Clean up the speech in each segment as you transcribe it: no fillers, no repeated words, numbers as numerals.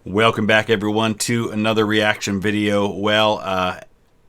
Welcome back, everyone, to another reaction video. Well,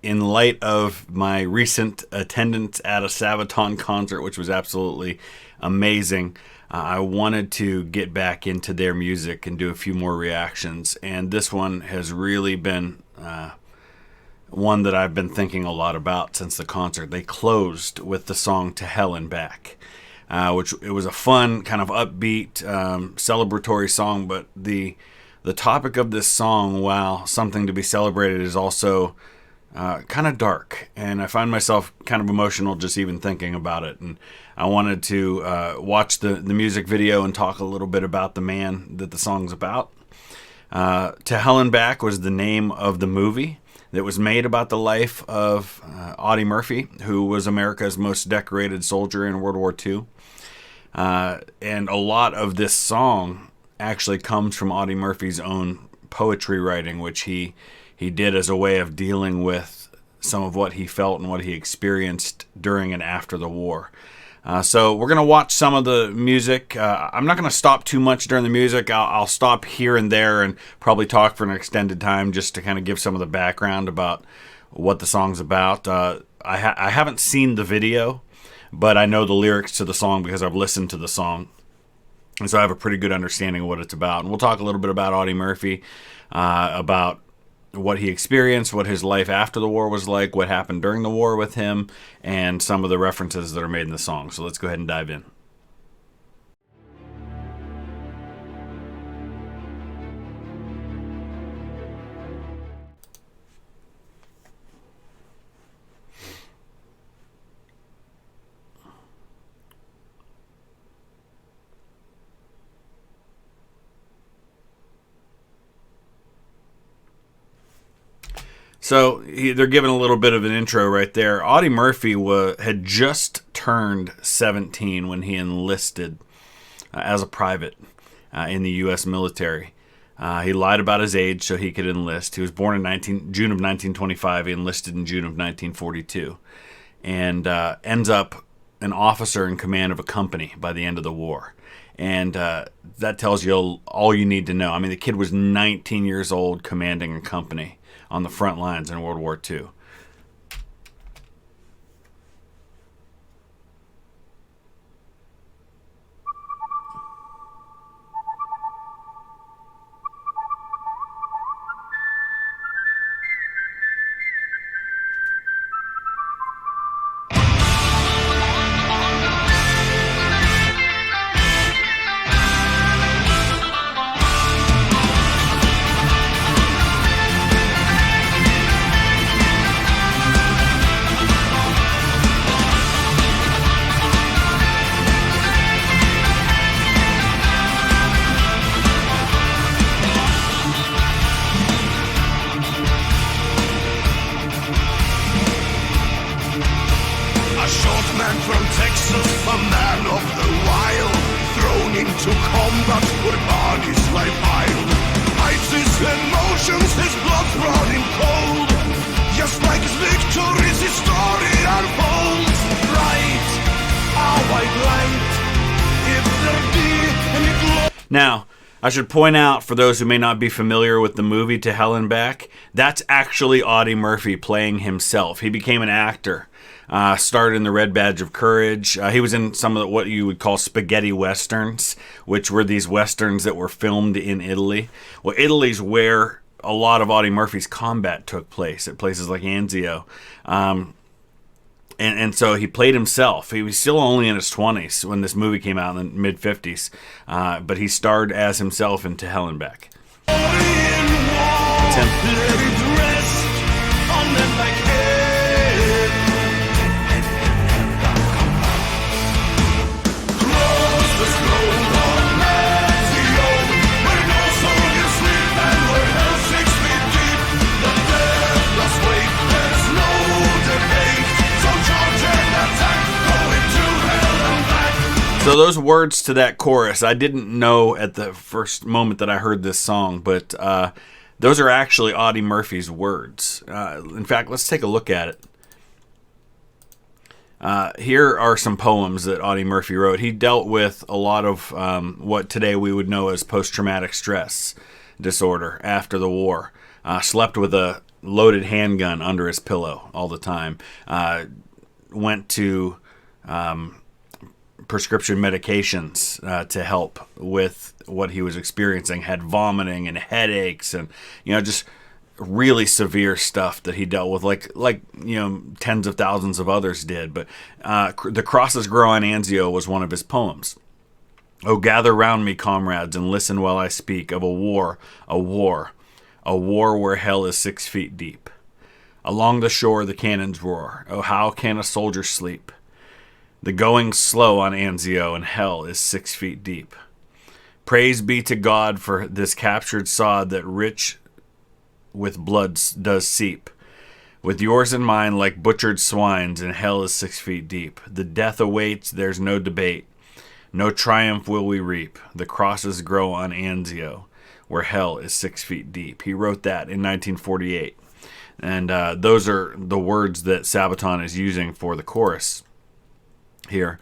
in light of my recent attendance at a Sabaton concert, which was absolutely amazing, I wanted to get back into their music and do a few more reactions. And this one has really been one that I've been thinking a lot about since the concert. They closed with the song "To Hell and Back," which it was a fun, kind of upbeat, celebratory song, but the topic of this song, while something to be celebrated, is also kind of dark, and I find myself kind of emotional just even thinking about it. And I wanted to watch the music video and talk a little bit about the man that the song's about. To Hell and Back was the name of the movie that was made about the life of Audie Murphy, who was America's most decorated soldier in World War II. And a lot of this song actually comes from Audie Murphy's own poetry writing, which he did as a way of dealing with some of what he felt and what he experienced during and after the war. So we're going to watch some of the music. I'm not going to stop too much during the music. I'll stop here and there and probably talk for an extended time just to kind of give some of the background about what the song's about. I haven't seen the video, but I know the lyrics to the song because I've listened to the song. And so I have a pretty good understanding of what it's about. And we'll talk a little bit about Audie Murphy, about what he experienced, what his life after the war was like, what happened during the war with him, and some of the references that are made in the song. So let's go ahead and dive in. So they're giving a little bit of an intro right there. Audie Murphy had just turned 17 when he enlisted as a private in the U.S. military. He lied about his age so he could enlist. He was born in June of 1925. He enlisted in June of 1942, and ends up an officer in command of a company by the end of the war. And that tells you all you need to know. I mean, the kid was 19 years old, commanding a company on the front lines in World War II. From Texas, a man of the wild, thrown into combat where bodies lie piled. Hides his emotions, his blood's running cold. Just like his victories, his story unfolds. Bright, a white light, if there be any glory. Now, I should point out, for those who may not be familiar with the movie To Hell and Back, that's actually Audie Murphy playing himself. He became an actor. Started in the Red Badge of Courage. He was in some of what you would call spaghetti westerns, which were these westerns that were filmed in Italy. Well, Italy's where a lot of Audie Murphy's combat took place, at places like Anzio. And so he played himself. He was still only in his 20s when this movie came out in the mid-50s, but he starred as himself in To Hell and Back. So those words to that chorus, I didn't know at the first moment that I heard this song, but those are actually Audie Murphy's words. In fact, let's take a look at it. Here are some poems that Audie Murphy wrote. He dealt with a lot of what today we would know as post-traumatic stress. disorder after the war. Slept with a loaded handgun under his pillow all the time. Went to prescription medications to help with what he was experiencing. Had vomiting and headaches and, just really severe stuff that he dealt with, like tens of thousands of others did. But The Crosses Grow on Anzio was one of his poems. Oh, gather round me, comrades, and listen while I speak of a war where hell is 6 feet deep. Along the shore the cannons roar. Oh, how can a soldier sleep? The going's slow on Anzio, and hell is 6 feet deep. Praise be to God for this captured sod that rich with blood does seep. With yours and mine like butchered swines, and hell is 6 feet deep. The death awaits, there's no debate. No triumph will we reap. The crosses grow on Anzio, where hell is 6 feet deep. He wrote that in 1948. And those are the words that Sabaton is using for the chorus here.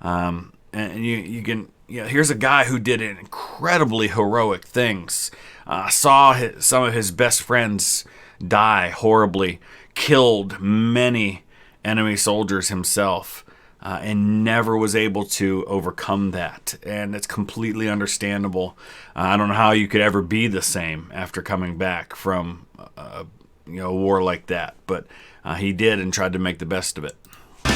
And you can, here's a guy who did incredibly heroic things. Saw some of his best friends die horribly, killed many enemy soldiers himself, and never was able to overcome that. And it's completely understandable. I don't know how you could ever be the same after coming back from a war like that, but he did and tried to make the best of it. A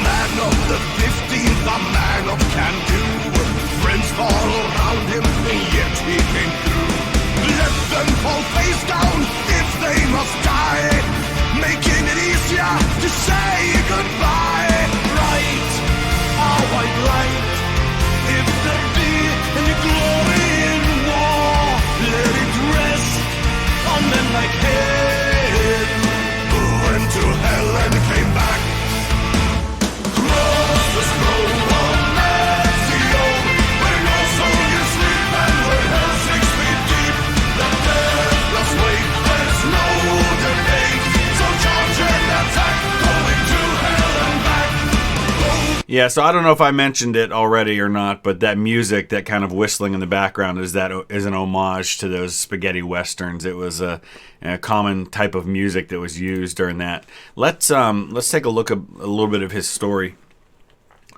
man of the 15th, a man of can-do. Friends fall around him, and yet he came through. Let them fall face down if they must die, making it easier to say goodbye. Right, white light, if there be any glory in war, let it rest on men like him, who went to hell and came back. Crosses grow on Anzio, where no soldiers sleep and where hell 6 feet deep. The deathless wait, there's no debate. So charge and attack, going to hell and back. Yeah, so I don't know if I mentioned it already or not, but that music, that kind of whistling in the background, is an homage to those spaghetti westerns. It was a common type of music that was used during that. Let's take a look at a little bit of his story.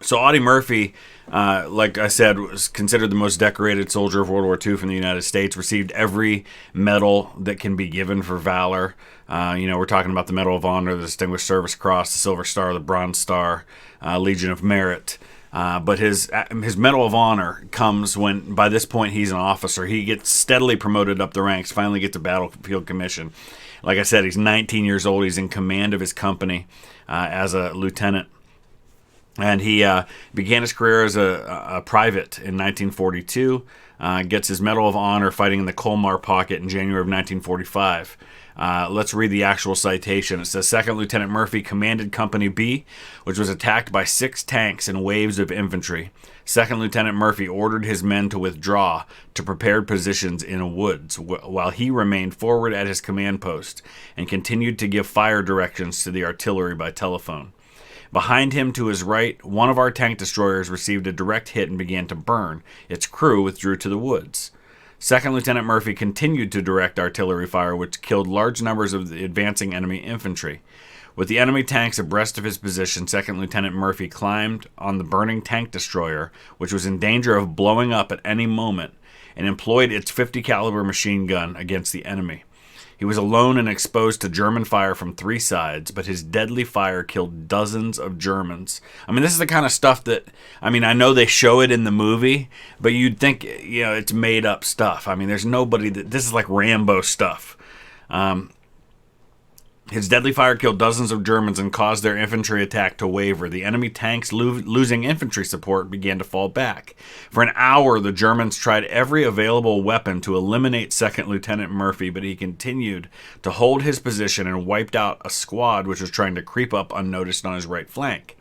So Audie Murphy, like I said, was considered the most decorated soldier of World War II from the United States, received every medal that can be given for valor. We're talking about the Medal of Honor, the Distinguished Service Cross, the Silver Star, the Bronze Star, Legion of Merit. But his Medal of Honor comes when, by this point, he's an officer. He gets steadily promoted up the ranks, finally gets a battlefield commission. Like I said, he's 19 years old. He's in command of his company as a lieutenant. And he began his career as a private in 1942, gets his Medal of Honor fighting in the Colmar Pocket in January of 1945. Let's read the actual citation. It says, Second Lieutenant Murphy commanded Company B, which was attacked by 6 tanks and waves of infantry. Second Lieutenant Murphy ordered his men to withdraw to prepared positions in woods, while he remained forward at his command post and continued to give fire directions to the artillery by telephone. Behind him, to his right, one of our tank destroyers received a direct hit and began to burn. Its crew withdrew to the woods. Second Lieutenant Murphy continued to direct artillery fire, which killed large numbers of the advancing enemy infantry. With the enemy tanks abreast of his position, Second Lieutenant Murphy climbed on the burning tank destroyer, which was in danger of blowing up at any moment, and employed its .50 caliber machine gun against the enemy. He was alone and exposed to German fire from 3 sides, but his deadly fire killed dozens of Germans. I mean, this is the kind of stuff that, I know they show it in the movie, but you'd think, it's made up stuff. I mean, there's nobody this is like Rambo stuff. His deadly fire killed dozens of Germans and caused their infantry attack to waver. The enemy tanks, losing infantry support, began to fall back. For an hour, the Germans tried every available weapon to eliminate Second Lieutenant Murphy, but he continued to hold his position and wiped out a squad which was trying to creep up unnoticed on his right flank.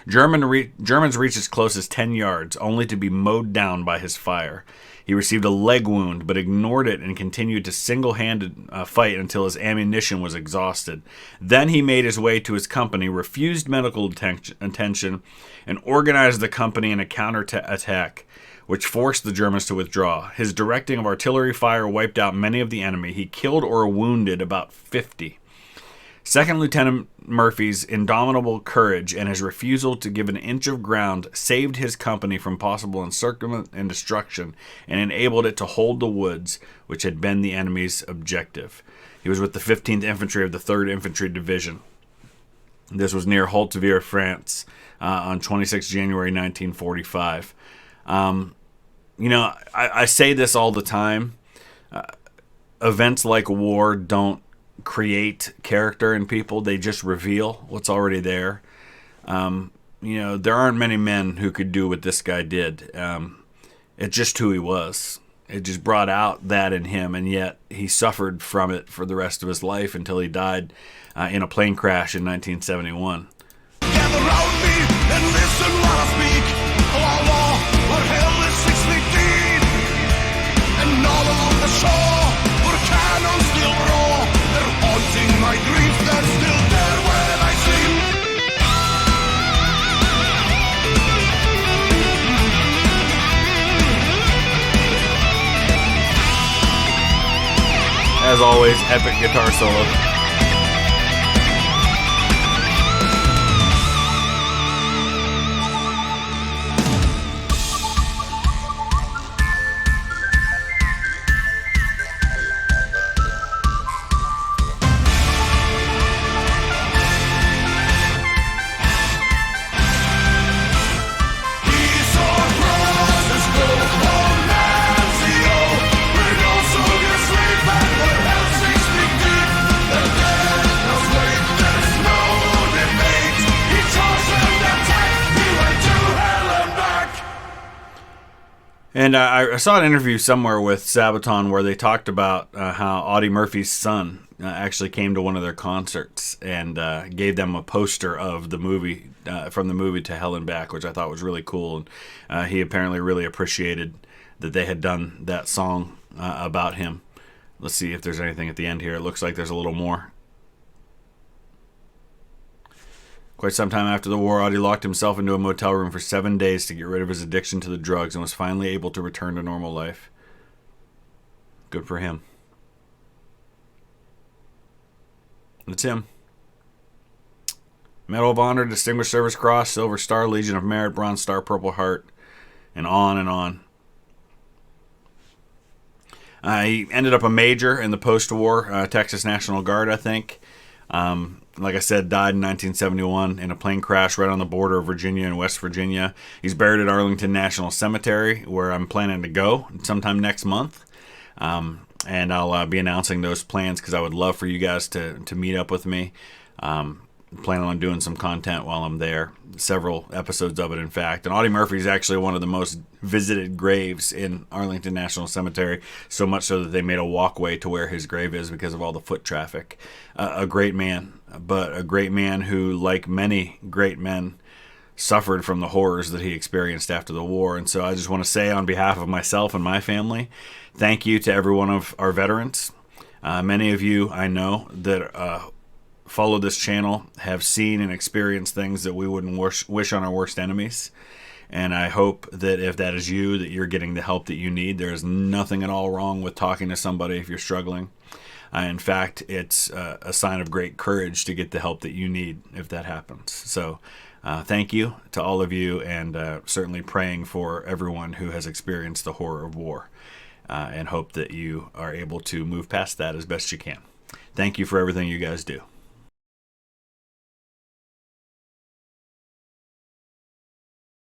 Germans reached as close as 10 yards, only to be mowed down by his fire. He received a leg wound, but ignored it and continued to single-handed fight until his ammunition was exhausted. Then he made his way to his company, refused medical attention, and organized the company in a counterattack, which forced the Germans to withdraw. His directing of artillery fire wiped out many of the enemy. He killed or wounded about 50. Second Lieutenant Murphy's indomitable courage and his refusal to give an inch of ground saved his company from possible encirclement and destruction and enabled it to hold the woods, which had been the enemy's objective. He was with the 15th Infantry of the 3rd Infantry Division. This was near Hauteville, France, on 26 January 1945. I say this all the time. Events like war don't create character in people. They just reveal what's already there. There aren't many men who could do what this guy did. It's just who he was. It just brought out that in him, and yet he suffered from it for the rest of his life until he died in a plane crash in 1971. Gather round me and listen while I speak. Our war, what hell is 6 feet deep? And all along the shore, where cannons still roar, they're haunting my dreams, they're still there when I sleep. As always, epic guitar solo. And I saw an interview somewhere with Sabaton where they talked about how Audie Murphy's son actually came to one of their concerts and gave them a poster of the movie, from the movie To Hell and Back, which I thought was really cool. And he apparently really appreciated that they had done that song about him. Let's see if there's anything at the end here. It looks like there's a little more. Quite some time after the war, Audie locked himself into a motel room for 7 days to get rid of his addiction to the drugs and was finally able to return to normal life. Good for him. That's him. Medal of Honor, Distinguished Service Cross, Silver Star, Legion of Merit, Bronze Star, Purple Heart, and on and on. He ended up a major in the post-war Texas National Guard, I think. Like I said, died in 1971 in a plane crash right on the border of Virginia and West Virginia. He's buried at Arlington National Cemetery, where I'm planning to go sometime next month. And I'll be announcing those plans because I would love for you guys to meet up with me. Planning on doing some content while I'm there. Several episodes of it, in fact. And Audie Murphy is actually one of the most visited graves in Arlington National Cemetery, so much so that they made a walkway to where his grave is because of all the foot traffic. A great man, but a great man who, like many great men, suffered from the horrors that he experienced after the war. And so I just want to say, on behalf of myself and my family, thank you to every one of our veterans. Many of you I know that follow this channel have seen and experienced things that we wouldn't wish on our worst enemies. And I hope that if that is you, that you're getting the help that you need. There is nothing at all wrong with talking to somebody if you're struggling. In fact, it's a sign of great courage to get the help that you need if that happens. So thank you to all of you, and certainly praying for everyone who has experienced the horror of war, and hope that you are able to move past that as best you can. Thank you for everything you guys do.